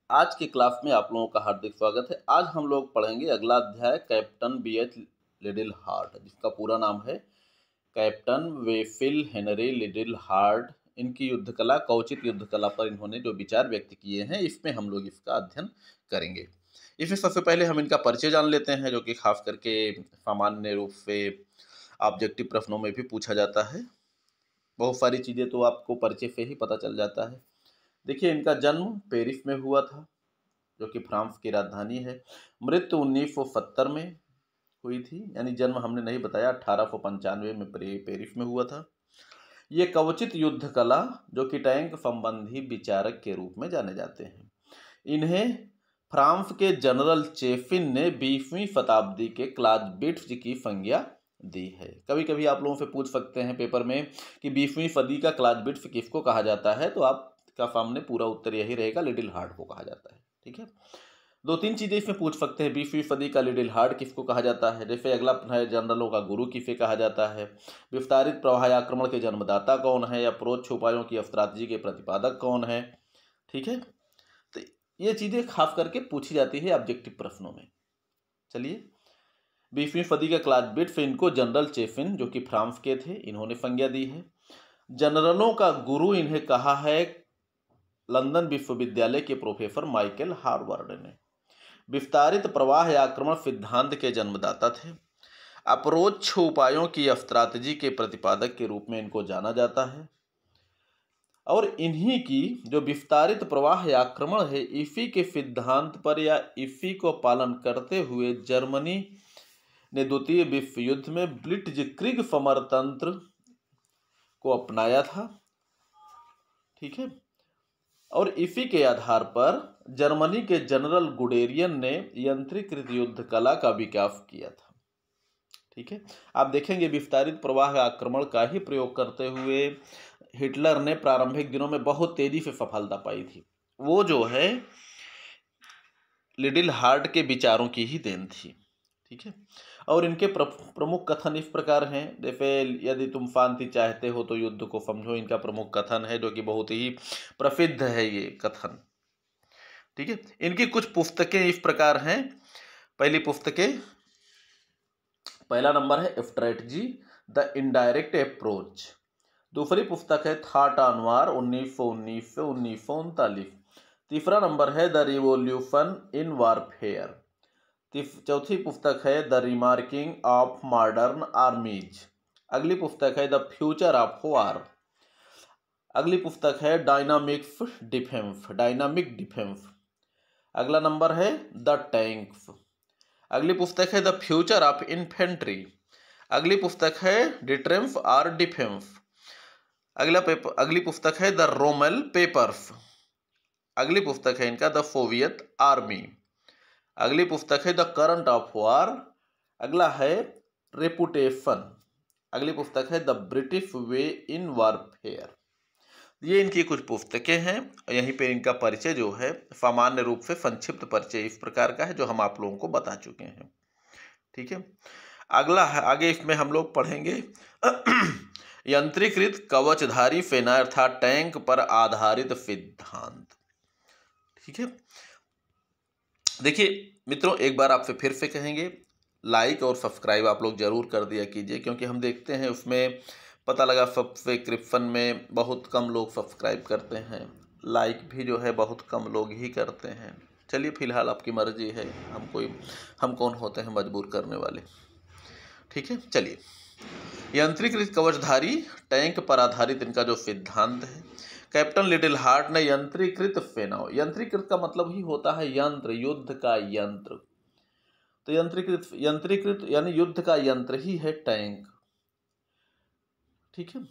आज की क्लास में आप लोगों का हार्दिक स्वागत है। आज हम लोग पढ़ेंगे अगला अध्याय कैप्टन बीएच लिटिल हार्ट, जिसका पूरा नाम है कैप्टन वेफिल हेनरी लिटिल हार्ट। इनकी युद्ध कला, कवचित युद्ध कला पर इन्होंने जो विचार व्यक्त किए हैं, इसमें हम लोग इसका अध्ययन करेंगे। इसमें सबसे पहले हम इनका परिचय जान लेते हैं, जो कि खास करके सामान्य रूप से ऑब्जेक्टिव प्रश्नों में भी पूछा जाता है। बहुत सारी चीज़ें तो आपको परिचय से ही पता चल जाता है। देखिए, इनका जन्म पेरिस में हुआ था, जो कि फ्रांस की राजधानी है। मृत्यु 1970 में हुई थी, यानी जन्म हमने नहीं बताया, 1895 में पेरिस में हुआ था। ये कवचित युद्ध कला, जो कि टैंक संबंधी विचारक के रूप में जाने जाते हैं। इन्हें फ्रांस के जनरल चेफिन ने 20वीं शताब्दी के क्लाज़विट्ज़ की संज्ञा दी है। कभी कभी आप लोगों से पूछ सकते हैं पेपर में कि 20वीं सदी का क्लाज़विट्ज़ किसको कहा जाता है, तो आपका सामने पूरा उत्तर यही रहेगा, लिटिल हार्ट को कहा जाता है। ठीक है, दो तीन चीजें इसमें पूछ सकते हैं। 20वीं सदी का लिटिल हार्ट किसको कहा जाता है, जैसे अगला है जनरलों का गुरु किसे कहा जाता है, विस्तारित प्रवाह आक्रमण के जन्मदाता कौन है, या अप्रोच उपायों की स्ट्रैटेजी के प्रतिपादक कौन है। ठीक है, तो ये चीजें खास करके पूछी जाती है ऑब्जेक्टिव प्रश्नों में। चलिए, 20वीं सदी का क्लाज़विट्ज़, इनको जनरल चेफिन, जो कि फ्रांस के थे, इन्होंने संज्ञा दी है। जनरलों का गुरु इन्हें कहा है लंदन विश्वविद्यालय के प्रोफेसर माइकल हार्वर्ड ने। विस्तारित प्रवाह आक्रमण सिद्धांत के जन्मदाता थे। अप्रोच उपायों की स्ट्रैटेजी के प्रतिपादक के रूप में इनको जाना जाता है। और इन्हीं की जो विस्तारित प्रवाह आक्रमण है, इसी के सिद्धांत पर या इसी को पालन करते हुए जर्मनी ने द्वितीय विश्व युद्ध में ब्लिट्जक्रिग समरतंत्र को अपनाया था। ठीक है, और इसी के आधार पर जर्मनी के जनरल गुडेरियन ने यंत्रीकृत युद्ध कला का विकास किया था। ठीक है, आप देखेंगे विस्तारित प्रवाह आक्रमण का ही प्रयोग करते हुए हिटलर ने प्रारंभिक दिनों में बहुत तेजी से सफलता पाई थी। वो जो है लिटिल हार्ट के विचारों की ही देन थी। ठीक है, और इनके प्रमुख कथन इस प्रकार हैं, जैसे यदि तुम शांति चाहते हो तो युद्ध को समझो, इनका प्रमुख कथन है, जो कि बहुत ही प्रसिद्ध है ये कथन। ठीक है, इनकी कुछ पुस्तकें इस प्रकार हैं। पहली पुस्तकें, पहला नंबर है स्ट्रेटजी द इनडायरेक्ट अप्रोच। दूसरी पुस्तक है थॉट ऑन वार 1919 से 1939। तीसरा नंबर है द रिवॉल्यूशन इन वारफेयर। चौथी पुस्तक है द रिमार्किंग ऑफ मॉडर्न आर्मीज। अगली पुस्तक है द फ्यूचर ऑफ वार। अगली पुस्तक है डायनामिक डिफेंस। अगला नंबर है द टैंक्स। अगली पुस्तक है द फ्यूचर ऑफ इन्फेंट्री। अगली पुस्तक है डिट्रेंस और डिफेंस। अगली पुस्तक है द रोमेल पेपर्स। अगली पुस्तक है इनका द सोवियत आर्मी। अगली पुस्तक है द करंट ऑफ वार। अगला है रेपुटेशन। अगली पुस्तक है the British way in warfare. ये इनकी कुछ पुस्तकें हैं। यहीं पे इनका परिचय जो है सामान्य रूप से संक्षिप्त परिचय इस प्रकार का है, जो हम आप लोगों को बता चुके हैं। ठीक है, अगला है, आगे इसमें हम लोग पढ़ेंगे यंत्रीकृत कवचधारी सेना अर्थात टैंक पर आधारित सिद्धांत। ठीक है, देखिए मित्रों, एक बार आपसे फिर से कहेंगे, लाइक और सब्सक्राइब आप लोग जरूर कर दिया कीजिए, क्योंकि हम देखते हैं उसमें पता लगा सब्सक्रिप्शन में बहुत कम लोग सब्सक्राइब करते हैं, लाइक भी जो है बहुत कम लोग ही करते हैं। चलिए, फिलहाल आपकी मर्जी है, हम कौन होते हैं मजबूर करने वाले। ठीक है, चलिए, यंत्रीकृत कवचधारी टैंक पर आधारित इनका जो सिद्धांत है, कैप्टन लिटिल हार्ट ने यंत्रीकृत सेनाओं, यंत्रीकृत का मतलब ही होता है यंत्र, युद्ध का यंत्र। तो यंत्रीकृत यानी युद्ध का यंत्र ही है टैंक। ठीक है,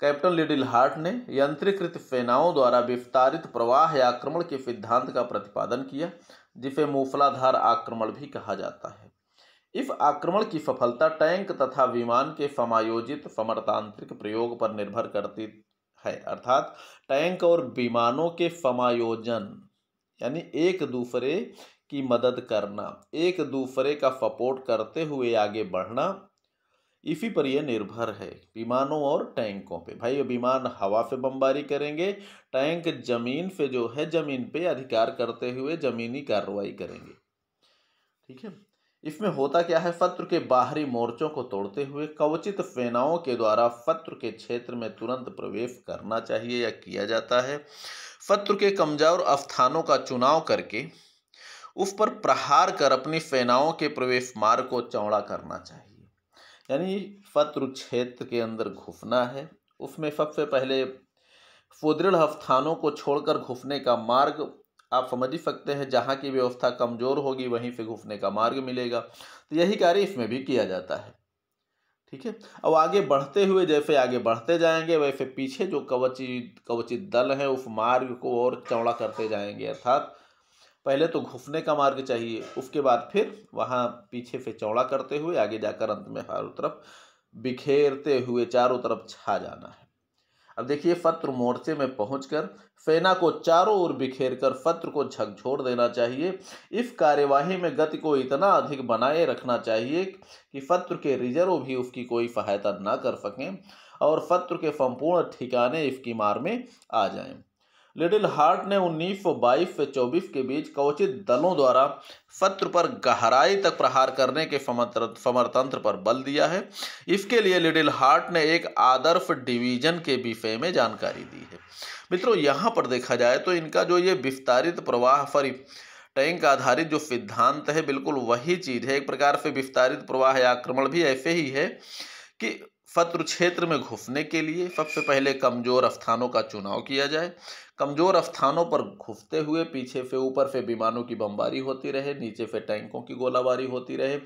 कैप्टन लिटिल हार्ट ने यंत्रीकृत सेनाओं द्वारा विस्तारित प्रवाह आक्रमण के सिद्धांत का प्रतिपादन किया, जिसे मूसलाधार आक्रमण भी कहा जाता है। इस आक्रमण की सफलता टैंक तथा विमान के समायोजित समरतांत्रिक प्रयोग पर निर्भर करती है, अर्थात टैंक और विमानों के समायोजन, यानी एक दूसरे की मदद करना, एक दूसरे का सपोर्ट करते हुए आगे बढ़ना, इसी पर यह निर्भर है, विमानों और टैंकों पे। भाई विमान हवा पे बमबारी करेंगे, टैंक जमीन पे जो है जमीन पे अधिकार करते हुए जमीनी कार्रवाई करेंगे। ठीक है, इसमें होता क्या है, शत्रु के बाहरी मोर्चों को तोड़ते हुए कवचित सेनाओं के द्वारा शत्रु के क्षेत्र में तुरंत प्रवेश करना चाहिए या किया जाता है। शत्रु के कमजोर स्थानों का चुनाव करके उस पर प्रहार कर अपनी सेनाओं के प्रवेश मार्ग को चौड़ा करना चाहिए। यानी शत्रु क्षेत्र के अंदर घुसना है, उसमें सबसे पहले सुदृढ़ स्थानों को छोड़कर घुसने का मार्ग आप समझ ही सकते हैं, जहाँ की व्यवस्था कमजोर होगी वहीं से घुसने का मार्ग मिलेगा। तो यही कार्य इसमें भी किया जाता है। ठीक है, अब आगे बढ़ते हुए जैसे आगे बढ़ते जाएंगे वैसे पीछे जो कवचित दल है उस मार्ग को और चौड़ा करते जाएंगे। अर्थात पहले तो घुसने का मार्ग चाहिए, उसके बाद फिर वहाँ पीछे से चौड़ा करते हुए आगे जाकर अंत में चारों तरफ बिखेरते हुए चारों तरफ छा जाना है। अब देखिए, शत्रु मोर्चे में पहुंचकर सेना को चारों ओर बिखेर कर शत्रु को झकझोर देना चाहिए। इस कार्यवाही में गति को इतना अधिक बनाए रखना चाहिए कि शत्रु के रिजर्व भी उसकी कोई सहायता न कर सकें और शत्रु के संपूर्ण ठिकाने इसकी मार में आ जाएं। लिटिल हार्ट ने 1922 से 24 के बीच कवचित दलों द्वारा शत्रु पर गहराई तक प्रहार करने के समरतंत्र पर बल दिया है। इसके लिए लिटिल हार्ट ने एक आदर्श डिवीजन के विषय में जानकारी दी है। मित्रों, यहाँ पर देखा जाए तो इनका जो ये विस्तारित प्रवाह पर टैंक आधारित जो सिद्धांत है बिल्कुल वही चीज है। एक प्रकार से विस्तारित प्रवाह या आक्रमण भी ऐसे ही है कि शत्रु क्षेत्र में घुसने के लिए सबसे पहले कमजोर स्थानों का चुनाव किया जाए, कमजोर स्थानों पर घुसते हुए पीछे से ऊपर से विमानों की बमबारी होती रहे, नीचे से टैंकों की गोलाबारी होती रहे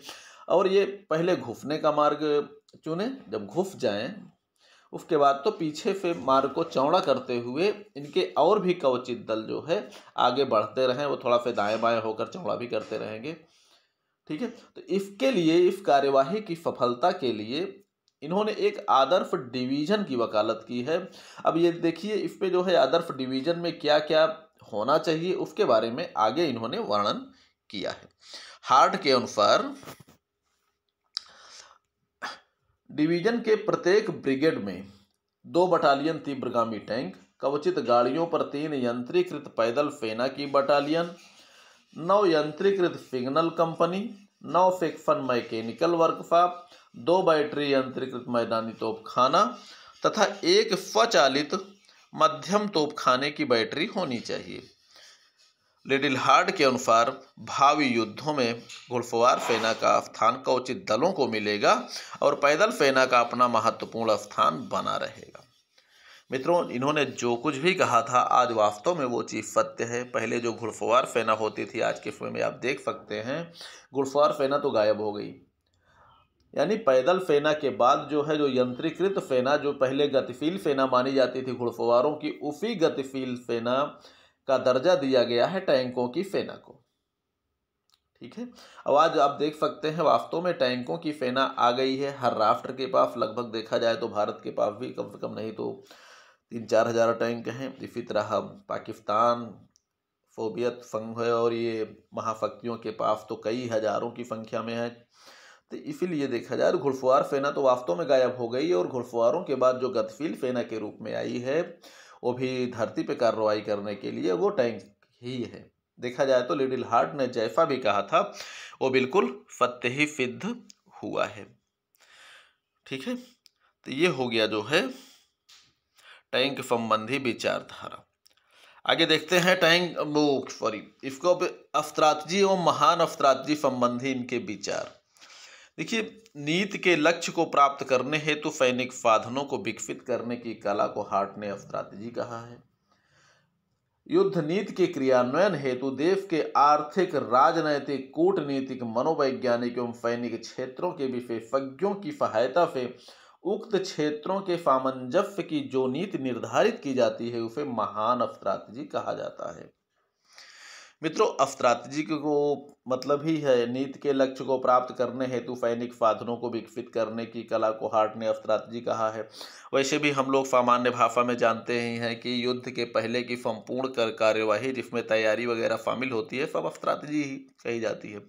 और ये पहले घुसने का मार्ग चुने। जब घुस जाएं उसके बाद तो पीछे से मार्ग को चौड़ा करते हुए इनके और भी कवचित दल जो है आगे बढ़ते रहें, वो थोड़ा सा दाएं बाएं होकर चौड़ा भी करते रहेंगे। ठीक है, तो इसके लिए इस कार्यवाही की सफलता के लिए इन्होंने एक आदर्श डिवीजन की वकालत की है। अब ये देखिए, इस पे जो है आदर्श डिवीजन में क्या क्या होना चाहिए उसके बारे में आगे इन्होंने वर्णन किया है। हार्ट के अनुसार डिवीजन के प्रत्येक ब्रिगेड में 2 बटालियन तीव्रगामी टैंक, कवचित गाड़ियों पर 3 यंत्रीकृत पैदल सेना की बटालियन, 9 यंत्रीकृत signal company, 9 section mechanical workshop, 2 battery यंत्रीकृत मैदानी तोपखाना तथा 1 स्वचालित मध्यम तोपखाने की बैटरी होनी चाहिए। लिटिल हार्ट के अनुसार भावी युद्धों में घुड़सवार सेना का स्थान कवचित दलों को मिलेगा और पैदल सेना का अपना महत्वपूर्ण स्थान बना रहेगा। मित्रों, इन्होंने जो कुछ भी कहा था आज वास्तव में वो चीज़ सत्य है। पहले जो घुड़सवार सेना होती थी, आज के समय में आप देख सकते हैं घुड़सवार सेना तो गायब हो गई। यानी पैदल सेना के बाद जो है जो यंत्रीकृत सेना जो पहले गतिशील सेना मानी जाती थी घुड़सवारों की, उसी गतिशील सेना का दर्जा दिया गया है टैंकों की सेना को। ठीक है, अब आज आप देख सकते हैं वास्तव में टैंकों की सेना आ गई है हर राष्ट्र के पास। लगभग देखा जाए तो भारत के पास भी कम से कम नहीं तो 3-4 हज़ार टैंक हैं। इसी तरह पाकिस्तान, सोवियत संघ और ये महाशक्तियों के पास तो कई हजारों की संख्या में है। तो इसीलिए देखा जाए तो घुड़सवार सेना तो वास्तव में गायब हो गई और घुड़सवारों के बाद जो गतिशील सेना के रूप में आई है वो भी धरती पे कार्रवाई करने के लिए वो टैंक ही है। देखा जाए तो लिटिल हार्ट ने जैसा भी कहा था वो बिल्कुल सत्य ही सिद्ध हुआ है। ठीक है, तो ये हो गया जो है टैंक संबंधी विचारधारा। आगे देखते हैं इसको अस्त्राटजी एवं महान अस्त्राटजी संबंधी इनके विचार। देखिए, नीति के लक्ष्य को प्राप्त करने हेतु सैनिक साधनों को विकसित करने की कला को हार्ट ने अस्त्राटजी कहा है। युद्ध नीति के क्रियान्वयन हेतु देश के आर्थिक, राजनैतिक, कूटनीतिक, मनोवैज्ञानिक एवं सैनिक क्षेत्रों के विशेषज्ञों की सहायता से उक्त क्षेत्रों के सामंजस्य की जो नीति निर्धारित की जाती है उसे महान अस्त्राटजी कहा जाता है। मित्रों, स्ट्रैटेजी को मतलब ही है नीति के लक्ष्य को प्राप्त करने हेतु सैनिक साधनों को विकसित करने की कला को हार्ट ने स्ट्रैटेजी कहा है। वैसे भी हम लोग सामान्य भाषा में जानते ही हैं कि युद्ध के पहले की संपूर्ण कार्यवाही जिसमें तैयारी वगैरह शामिल होती है सब स्ट्रैटेजी ही कही जाती है।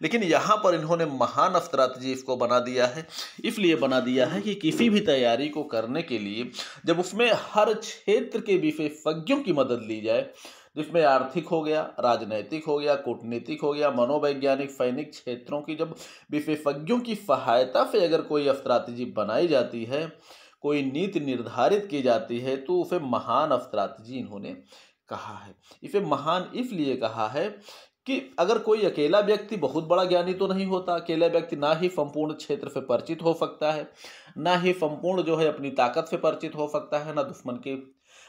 लेकिन यहाँ पर इन्होंने महान स्ट्रैटेजी इसको बना दिया है। इसलिए बना दिया है कि किसी भी तैयारी को करने के लिए जब उसमें हर क्षेत्र के विशेषज्ञों की मदद ली जाए, जिसमें आर्थिक हो गया, राजनैतिक हो गया, कूटनीतिक हो गया, मनोवैज्ञानिक, सैनिक क्षेत्रों की जब विशेषज्ञों की सहायता से अगर कोई स्ट्रैटेजी बनाई जाती है, कोई नीति निर्धारित की जाती है, तो उसे महान स्ट्रैटेजी इन्होंने कहा है। इसे महान इसलिए कहा है कि अगर कोई अकेला व्यक्ति बहुत बड़ा ज्ञानी तो नहीं होता, अकेला व्यक्ति ना ही संपूर्ण क्षेत्र से परिचित हो सकता है, ना ही संपूर्ण जो है अपनी ताकत से परिचित हो सकता है, ना दुश्मन के।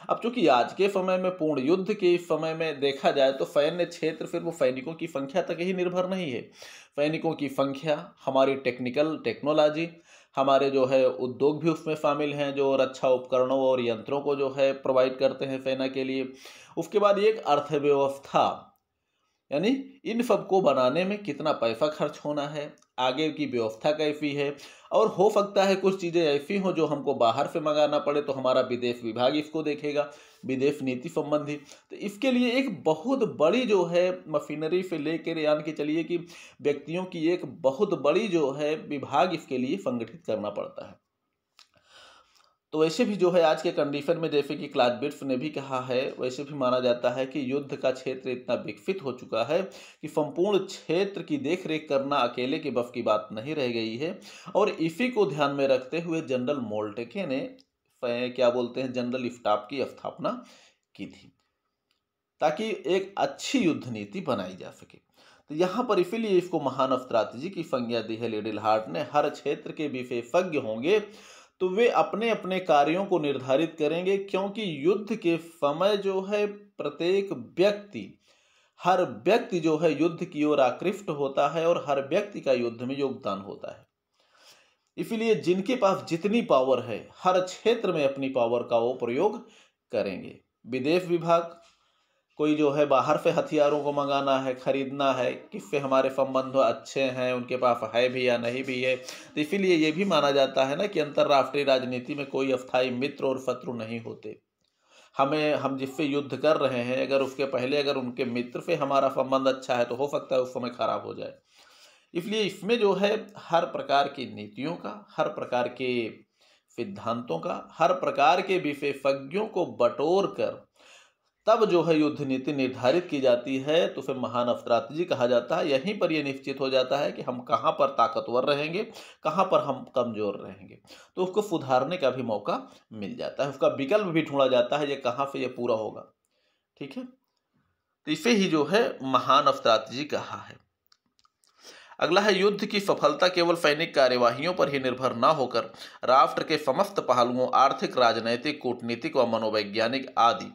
अब चूंकि आज के समय में पूर्ण युद्ध के समय में देखा जाए तो सैन्य क्षेत्र फिर वो सैनिकों की संख्या तक ही निर्भर नहीं है। सैनिकों की संख्या, हमारी टेक्नोलॉजी, हमारे जो है उद्योग भी उसमें शामिल हैं जो रक्षा उपकरणों और यंत्रों को जो है प्रोवाइड करते हैं सेना के लिए। उसके बाद एक अर्थव्यवस्था, यानी इन सब को बनाने में कितना पैसा खर्च होना है, आगे की व्यवस्था कैसी है, और हो सकता है कुछ चीज़ें ऐसी हों जो हमको बाहर से मंगाना पड़े तो हमारा विदेश विभाग इसको देखेगा, विदेश नीति संबंधी। तो इसके लिए एक बहुत बड़ी जो है मशीनरी से लेकर यानी कि चलिए कि व्यक्तियों की एक बहुत बड़ी जो है विभाग इसके लिए संगठित करना पड़ता है। तो वैसे भी जो है आज के कंडीशन में जैसे कि क्लासबिट्स ने भी कहा है, वैसे भी माना जाता है कि युद्ध का क्षेत्र इतना विकसित हो चुका है कि संपूर्ण क्षेत्र की देखरेख करना अकेले के बस की बात नहीं रह गई है। और इसी को ध्यान में रखते हुए जनरल मोल्टेके ने क्या बोलते हैं जनरल स्टाफ की स्थापना की थी ताकि एक अच्छी युद्ध नीति बनाई जा सके। तो यहाँ पर इसीलिए इसको महान स्ट्रैटेजी की संज्ञा दी है लिटिल हार्ट ने। हर क्षेत्र के विशेषज्ञ होंगे तो वे अपने अपने कार्यों को निर्धारित करेंगे, क्योंकि युद्ध के समय जो है प्रत्येक व्यक्ति, हर व्यक्ति जो है युद्ध की ओर आकृष्ट होता है और हर व्यक्ति का युद्ध में योगदान होता है। इसलिए जिनके पास जितनी पावर है हर क्षेत्र में अपनी पावर का वो प्रयोग करेंगे। विदेश विभाग, कोई जो है बाहर से हथियारों को मंगाना है, खरीदना है, किससे हमारे संबंध अच्छे हैं, उनके पास है भी या नहीं भी है। तो इसीलिए ये भी माना जाता है ना कि अंतर्राष्ट्रीय राजनीति में कोई अस्थायी मित्र और शत्रु नहीं होते। हम जिससे युद्ध कर रहे हैं अगर उसके पहले अगर उनके मित्र से हमारा संबंध अच्छा है तो हो सकता है उस समय खराब हो जाए। इसलिए इसमें जो है हर प्रकार की नीतियों का, हर प्रकार के सिद्धांतों का, हर प्रकार के विशेषज्ञों को बटोर कर तब जो है युद्ध नीति निर्धारित की जाती है, तो फिर महान स्ट्रैटेजी कहा जाता है। यहीं पर यह निश्चित हो जाता है कि हम कहाँ पर ताकतवर रहेंगे, कहाँ पर हम कमजोर रहेंगे, तो उसको सुधारने का भी मौका मिल जाता है, उसका विकल्प भी ढूंढा जाता है, ये कहाँ से ये पूरा होगा। ठीक है, तो इसे ही जो है महान स्ट्रैटेजी कहा है। अगला है युद्ध की सफलता केवल सैनिक कार्यवाहियों पर ही निर्भर न होकर राष्ट्र के समस्त पहलुओं आर्थिक, राजनैतिक, कूटनीतिक व मनोवैज्ञानिक आदि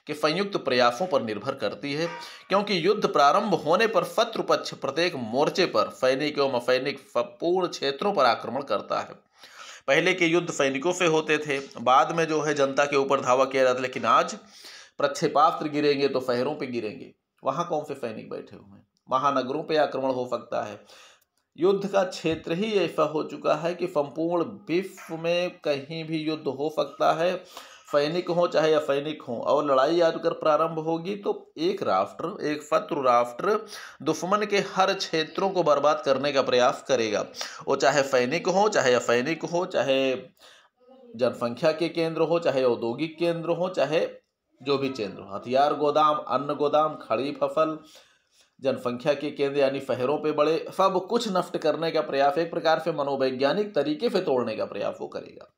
के संयुक्त प्रयासों पर निर्भर करती है, क्योंकि युद्ध प्रारंभ होने पर शत्रु पक्ष प्रत्येक मोर्चे पर सैनिक एवं असैनिक संपूर्ण क्षेत्रों पर आक्रमण करता है। पहले के युद्ध सैनिकों से होते थे, बाद में जो है जनता के ऊपर धावा किया जाता है, लेकिन आज प्रक्षेपास्त्र गिरेंगे तो शहरों पे गिरेंगे, वहां कौन से सैनिक बैठे हुए हैं, महानगरों पे आक्रमण हो सकता है। युद्ध का क्षेत्र ही ऐसा हो चुका है कि संपूर्ण विश्व में कहीं भी युद्ध हो सकता है, सैनिक हो चाहे असैनिक हो, और लड़ाई अगर प्रारंभ होगी तो एक राष्ट्र, एक शत्रु राष्ट्र दुश्मन के हर क्षेत्रों को बर्बाद करने का प्रयास करेगा। वो चाहे सैनिक हो, चाहे असैनिक हो, चाहे जनसंख्या के केंद्र हो, चाहे औद्योगिक केंद्र हो, चाहे जो भी केंद्र हो, हथियार गोदाम, अन्न गोदाम, खड़ी फसल, जनसंख्या के केंद्र यानी शहरों पे बड़े, सब कुछ नष्ट करने का प्रयास, एक प्रकार से मनोवैज्ञानिक तरीके से तोड़ने का प्रयास वो करेगा।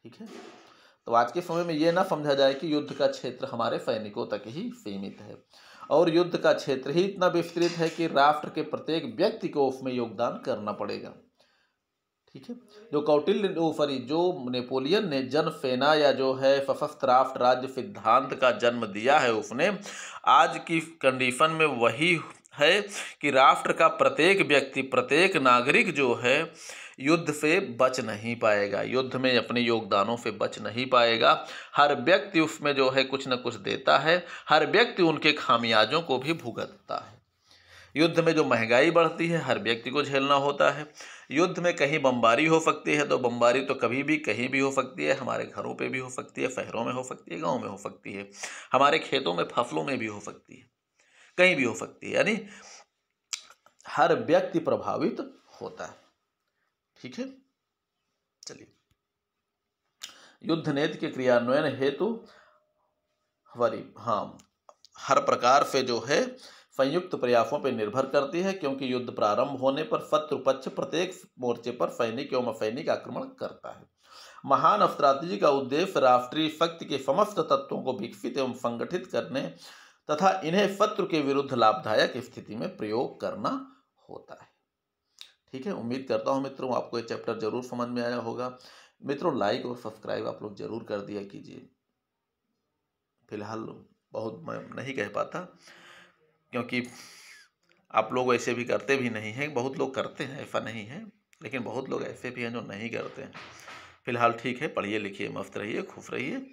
ठीक है, तो आज के समय में ये ना समझा जाए कि युद्ध का क्षेत्र हमारे सैनिकों तक ही सीमित है, और युद्ध का क्षेत्र ही इतना विस्तृत है कि राष्ट्र के प्रत्येक व्यक्ति को उसमें योगदान करना पड़ेगा। ठीक है, जो नेपोलियन ने जन सेना या जो है सशस्त्र राष्ट्र राज्य सिद्धांत का जन्म दिया है, उसने आज की कंडीशन में वही है कि राष्ट्र का प्रत्येक व्यक्ति, प्रत्येक नागरिक जो है युद्ध से बच नहीं पाएगा, युद्ध में अपने योगदानों से बच नहीं पाएगा। हर व्यक्ति उसमें जो है कुछ न कुछ देता है, हर व्यक्ति उनके खामियाजों को भी भुगतता है। युद्ध में जो महंगाई बढ़ती है हर व्यक्ति को झेलना होता है। युद्ध में कहीं बमबारी हो सकती है, तो बमबारी तो कभी भी कहीं भी हो सकती है, हमारे घरों पे भी हो सकती है, शहरों में हो सकती है, गाँव में हो सकती है, हमारे खेतों में, फसलों में भी हो सकती है, कहीं भी हो सकती है, यानी हर व्यक्ति प्रभावित होता है। ठीक है, चलिए, युद्ध नीति के क्रियान्वयन हेतु हर प्रकार से जो है संयुक्त प्रयासों पर निर्भर करती है, क्योंकि युद्ध प्रारंभ होने पर शत्रु पक्ष प्रत्येक मोर्चे पर सैनिक एवं असैनिक आक्रमण करता है। महान स्ट्रैटेजी का उद्देश्य राष्ट्रीय शक्ति के समस्त तत्वों को विकसित एवं संगठित करने तथा इन्हें शत्रु के विरुद्ध लाभदायक स्थिति में प्रयोग करना होता है। ठीक है, उम्मीद करता हूँ मित्रों आपको ये चैप्टर जरूर समझ में आया होगा। मित्रों, लाइक और सब्सक्राइब आप लोग जरूर कर दिया कीजिए। फिलहाल बहुत मैं नहीं कह पाता, क्योंकि आप लोग ऐसे भी करते भी नहीं हैं, बहुत लोग करते हैं, ऐसा नहीं है, लेकिन बहुत लोग ऐसे भी हैं जो नहीं करते हैं। फिलहाल ठीक है, पढ़िए लिखिए, मस्त रहिए, खुश रहिए।